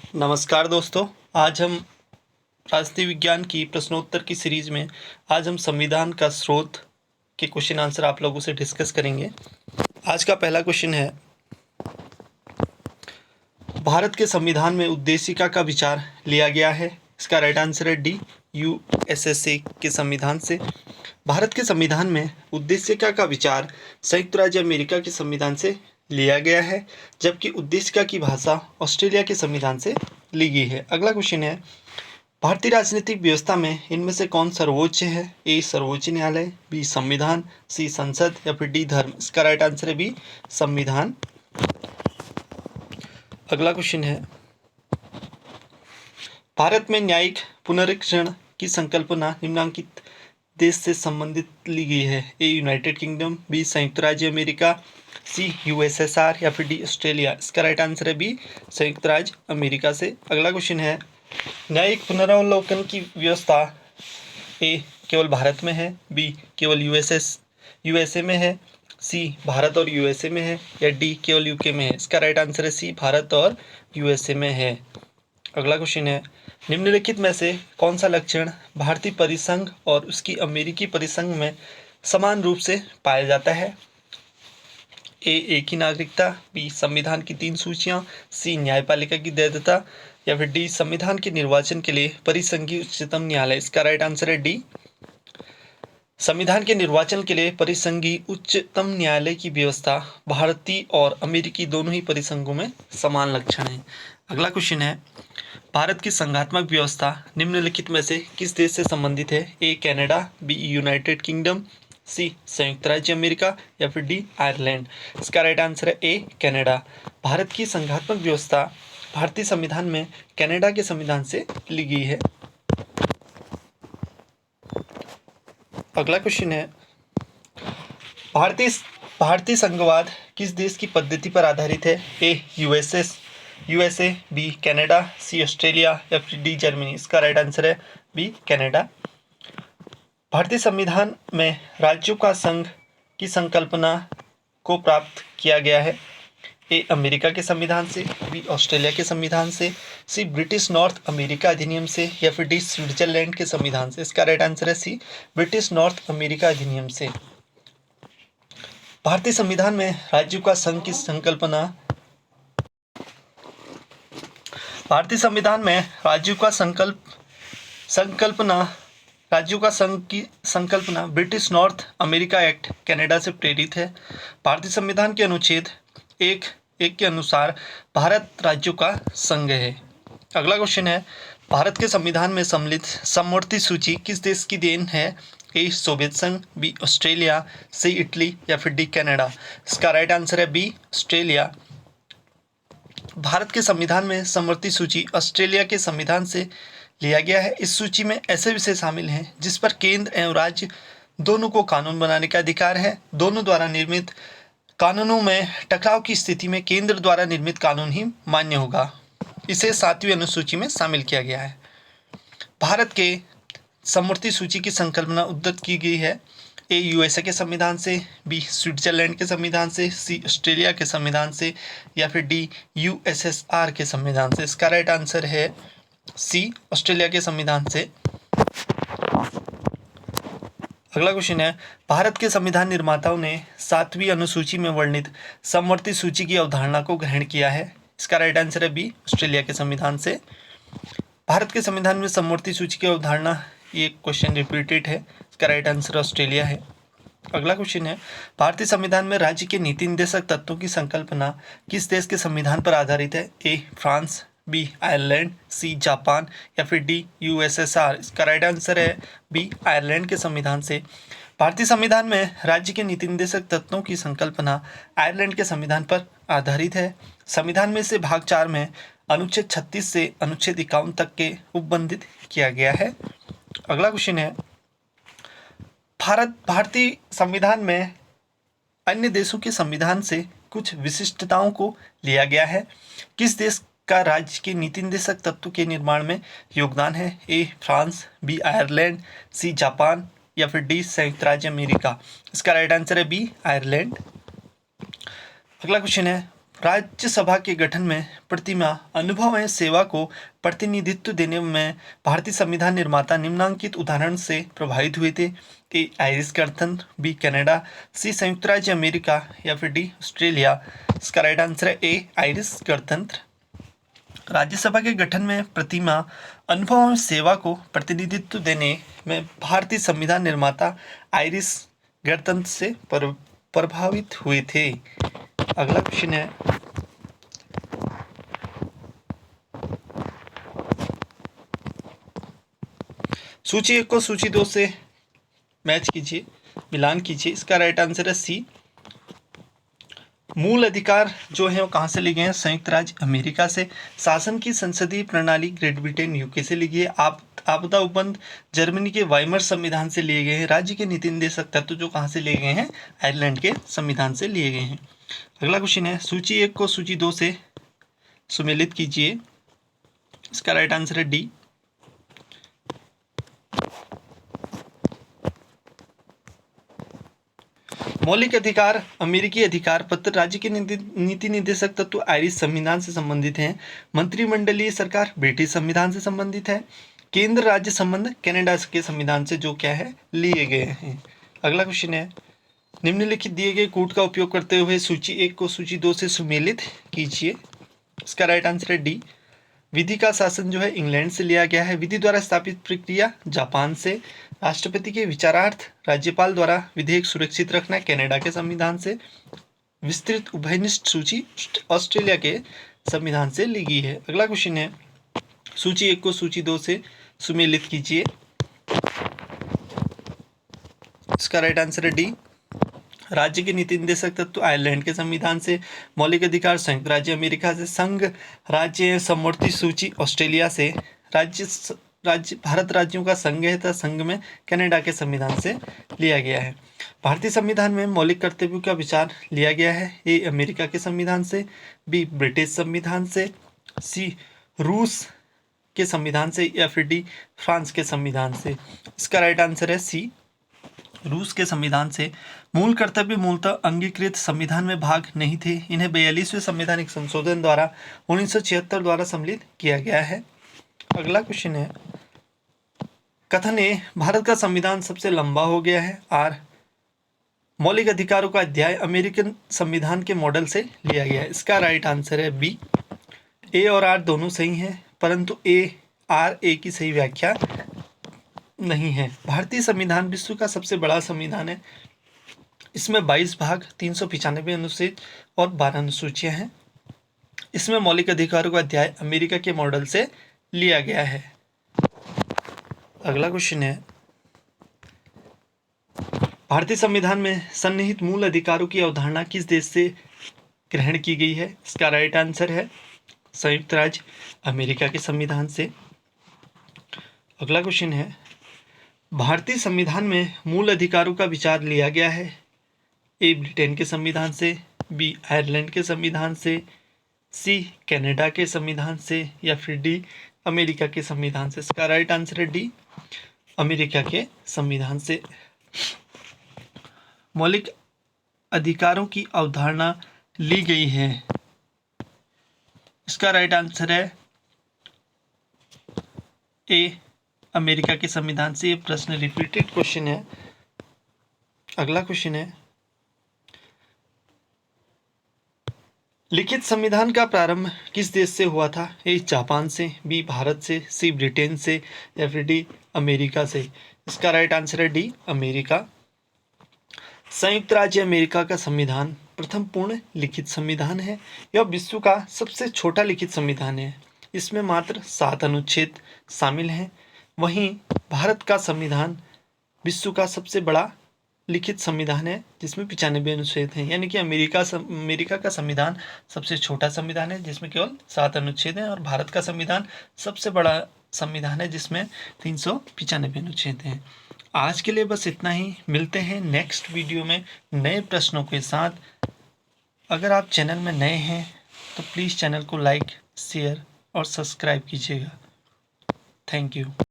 नमस्कार दोस्तों। आज हम राष्ट्रीय विज्ञान की प्रश्नोत्तर की सीरीज में आज हम संविधान का स्रोत के क्वेश्चन आंसर आप लोगों से डिस्कस करेंगे। आज का पहला क्वेश्चन है, भारत के संविधान में उद्देशिका का विचार लिया गया है। इसका राइट आंसर है डी, यूएसएसए के संविधान से। भारत के संविधान में उद्देशिका का विचार संयुक्त राज्य अमेरिका के संविधान से लिया गया है, जबकि उद्देशिका की भाषा ऑस्ट्रेलिया के संविधान से ली गई है। अगला क्वेश्चन है, भारतीय राजनीतिक व्यवस्था में इनमें से कौन सर्वोच्च है? ए सर्वोच्च न्यायालय, बी संविधान, सी संसद या फिर डी धर्म। इसका राइट आंसर है बी संविधान। अगला क्वेश्चन है, भारत में न्यायिक पुनरीक्षण की संकल्पना निम्नलिखित देश से संबंधित ली गई है। ए यूनाइटेड किंगडम, बी संयुक्त राज्य अमेरिका, सी यूएसएसआर या फिर डी ऑस्ट्रेलिया। इसका राइट आंसर है बी संयुक्त राज्य अमेरिका से। अगला क्वेश्चन है, न्यायिक पुनरावलोकन की व्यवस्था ए केवल भारत में है, बी केवल यूएसए में है, सी भारत और यूएसए में है या डी केवल यूके में है। इसका राइट आंसर है सी भारत और यूएसए में है। अगला क्वेश्चन है, निम्नलिखित में से कौन सा लक्षण भारतीय परिसंघ और उसकी अमेरिकी परिसंघ में समान रूप से पाया जाता है? ए एक ही नागरिकता, बी संविधान की 3 सूचियां, सी न्यायपालिका की वैधता या फिर डी संविधान के निर्वाचन के लिए परिसंघीय उच्चतम न्यायालय। इसका राइट आंसर है डी संविधान के निर्वाचन के लिए परिसंघीय उच्चतम न्यायालय की व्यवस्था भारतीय और अमेरिकी दोनों ही परिसंघों में समान लक्षण है। अगला क्वेश्चन है, भारत की संघात्मक व्यवस्था निम्नलिखित में से किस देश से संबंधित है? A Canada, B United Kingdom, C संयुक्त राज्य अमेरिका या फिर डी आयरलैंड। इसका राइट आंसर है ए कनाडा। भारत की संघात्मक व्यवस्था भारतीय संविधान में कनाडा के संविधान से ली गई है। अगला क्वेश्चन है, भारतीय संघवाद किस देश की पद्धति पर आधारित है? A USA, B Canada, C Australia या फिर डी जर्मनी। इसका राइट आंसर है बी कनाडा। भारतीय संविधान में राज्यों का संघ की संकल्पना को प्राप्त किया गया है। ए अमेरिका के संविधान से, बी ऑस्ट्रेलिया के संविधान से, सी ब्रिटिश नॉर्थ अमेरिका अधिनियम से या फिर डी स्विट्जरलैंड के संविधान से। इसका राइट आंसर है सी ब्रिटिश नॉर्थ अमेरिका अधिनियम से। भारतीय संविधान में राज्यों का संघ की संकल्पना भारतीय संविधान में राज्यों का संघ की संकल्पना British north America act Canada से प्रेरित है। भारतीय संविधान के अनुच्छेद 1 के अनुसार भारत राज्यों का संघ है। अगला क्वेश्चन है, भारत के संविधान में सम्मिलित समवर्ती सूची किस देश की देन है? ए सोवियत संघ, बी ऑस्ट्रेलिया, सी इटली या फिर डी कनाडा। इसका राइट आंसर है बी ऑस्ट्रेलिया। भारत के संविधान में समवर्ती सूची ऑस्ट्रेलिया के संविधान से लिया गया है। इस सूची में ऐसे विषय शामिल हैं जिस पर केंद्र एवं राज्य दोनों को कानून बनाने का अधिकार है। दोनों द्वारा निर्मित कानूनों में टकराव की स्थिति में केंद्र द्वारा निर्मित कानून ही मान्य होगा। इसे 7वीं अनुसूची में शामिल किया गया है। भारत के समवर्ती सूची की संकल्पना उद्धृत की गई है। ए यूएसए के संविधान से, बी स्विट्जरलैंड के संविधान से, सी ऑस्ट्रेलिया के संविधान से या फिर डी यूएसएसआर के संविधान से। इसका राइट आंसर है सी ऑस्ट्रेलिया के संविधान से। अगला क्वेश्चन है, भारत के संविधान निर्माताओं ने 7वीं अनुसूची में वर्णित समवर्ती सूची की अवधारणा को ग्रहण किया है। इसका राइट आंसर है बी ऑस्ट्रेलिया के संविधान से। भारत के संविधान में समवर्ती सूची की अवधारणा, ये क्वेश्चन रिपीटेड है, इसका राइट आंसर ऑस्ट्रेलिया है। अगला क्वेश्चन है, भारतीय संविधान में राज्य के नीति निर्देशक तत्वों की संकल्पना किस देश के संविधान पर आधारित है? A France, B Ireland, C Japan या फिर डी यूएसएसआर। इसका राइट आंसर है बी आयरलैंड के संविधान से। भारतीय संविधान में राज्य के नीति निर्देशक तत्वों की संकल्पना आयरलैंड के संविधान पर आधारित है। संविधान में से भाग 4 में अनुच्छेद 36 से अनुच्छेद 51 तक के उपबंधित किया गया है। अगला क्वेश्चन है, भारतीय संविधान में अन्य देशों के संविधान से कुछ विशिष्टताओं को लिया गया है। किस देश का राज्य के नीति निर्देशक तत्व के निर्माण में योगदान है? A France, B Ireland, C Japan या फिर डी संयुक्त राज्य अमेरिका। इसका राइट आंसर है बी आयरलैंड। अगला क्वेश्चन है, राज्यसभा के गठन में प्रतिमा अनुभव एवं सेवा को प्रतिनिधित्व देने में भारतीय संविधान निर्माता निम्नांकित उदाहरण से प्रभावित हुए थे। ए आयरिश गणतंत्र, बी कनाडा, सी संयुक्त राज्य अमेरिका या फिर डी ऑस्ट्रेलिया। इसका राइट आंसर है ए आयरिश गणतंत्र। राज्यसभा के गठन में प्रतिमा अनुभव एवं सेवा को प्रतिनिधित्व देने में भारतीय संविधान निर्माता आयरिश गणतंत्र से प्रभावित हुए थे। अगला क्वेश्चन है, सूची 1 को सूची 2 से मैच कीजिए, मिलान कीजिए। इसका राइट आंसर है सी। मूल अधिकार जो है वो कहाँ से लिए गए हैं? संयुक्त राज्य अमेरिका से। शासन की संसदीय प्रणाली ग्रेट ब्रिटेन यूके से ली गई है। आपदा उपबंध जर्मनी के वाइमर संविधान से लिए गए हैं। राज्य के नीति निर्देशक तत्व जो कहाँ से लिए गए हैं? आयरलैंड के संविधान से लिए गए हैं। अगला क्वेश्चन है, सूची 1 को सूची 2 से सुमेलित कीजिए। इसका राइट आंसर है डी। मौलिक अधिकार अमेरिकी अधिकार पत्र राज्य के नीति निर्देशक तत्व आयरिश संविधान से संबंधित हैं। मंत्रिमंडलीय सरकार ब्रिटिश संविधान से संबंधित है। केंद्र राज्य संबंध कनाडा के संविधान से जो क्या है लिए गए हैं। अगला क्वेश्चन है, निम्नलिखित दिए गए कूट का उपयोग करते हुए सूची 1 को सूची 2 से सुमेलित कीजिए। इसका राइट आंसर है डी। विधि का शासन जो है इंग्लैंड से लिया गया है। विधि द्वारा स्थापित प्रक्रिया जापान से। राष्ट्रपति के विचारार्थ राज्यपाल द्वारा विधेयक सुरक्षित रखना कनाडा के संविधान से। विस्तृत उभयनिष्ठ सूची ऑस्ट्रेलिया के संविधान से ली गई है। अगला क्वेश्चन है, सूची 1 को सूची 2 से सुमेलित कीजिए। इसका राइट आंसर है डी। राज्य के नीति निर्देशक तत्व आयरलैंड के संविधान से। मौलिक अधिकार संयुक्त राज्य अमेरिका से। संघ राज्य समवर्ती सूची ऑस्ट्रेलिया से। राज्य भारत राज्यों का संघ है तथा संघ में कनाडा के संविधान से लिया गया है। भारतीय संविधान में मौलिक कर्तव्यों का विचार लिया गया है। ए अमेरिका के संविधान से, बी ब्रिटिश संविधान से, सी रूस के संविधान से या फिर डी फ्रांस के संविधान से। इसका राइट आंसर है सी, रूस के संविधान से। मूल कर्तव्य मूलतः अंगीकृत संविधान में भाग नहीं थे। इन्हें 42वें संवैधानिक संशोधन द्वारा 1976 द्वारा सम्मिलित किया गया है। अगला क्वेश्चन है, कथन ए भारत का संविधान सबसे लंबा हो गया है। आर मौलिक अधिकारों का अध्याय अमेरिकन संविधान के मॉडल से लिया गया है। इसका राइट आंसर है बी। ए और आर दोनों सही हैं, परंतु ए की सही व्याख्या नहीं है। भारतीय संविधान विश्व का सबसे बड़ा संविधान है। इसमें 22 भाग, 395 अनुच्छेद और 12 अनुसूचियां हैं। इसमें मौलिक अधिकारों का अध्याय अमेरिका के मॉडल से लिया गया है। अगला क्वेश्चन है, भारतीय संविधान में सन्निहित मूल अधिकारों की अवधारणा किस देश से ग्रहण की गई है? इसका राइट आंसर है संयुक्त राज्य अमेरिका के संविधान से। अगला क्वेश्चन है, भारतीय संविधान में मूल अधिकारों का विचार लिया गया है। ए ब्रिटेन के संविधान से, बी आयरलैंड के संविधान से, सी कनाडा के संविधान से या फिर डी अमेरिका के संविधान से। इसका राइट आंसर है डी, अमेरिका के संविधान से। मौलिक अधिकारों की अवधारणा ली गई है। इसका राइट आंसर है ए अमेरिका के संविधान से। ये प्रश्न रिपीटेड क्वेश्चन है। अगला क्वेश्चन है, लिखित संविधान का प्रारंभ किस देश से हुआ था? ए जापान से, बी भारत से, सी ब्रिटेन से या फिर डी अमेरिका से। इसका राइट आंसर है डी अमेरिका। संयुक्त राज्य अमेरिका का संविधान प्रथम पूर्ण लिखित संविधान है। यह विश्व का सबसे छोटा लिखित संविधान है। इसमें मात्र 7 अनुच्छेद शामिल हैं। वहीं भारत का संविधान विश्व का सबसे बड़ा लिखित संविधान है जिसमें 95 अनुच्छेद हैं। यानी कि अमेरिका का संविधान सबसे छोटा संविधान है जिसमें केवल 7 अनुच्छेद हैं, और भारत का संविधान सबसे बड़ा संविधान है जिसमें 395 अनुच्छेद हैं। आज के लिए बस इतना ही। मिलते हैं नेक्स्ट वीडियो में नए प्रश्नों के साथ। अगर आप चैनल में नए हैं तो प्लीज़ चैनल को लाइक, शेयर और सब्सक्राइब कीजिएगा। Thank you.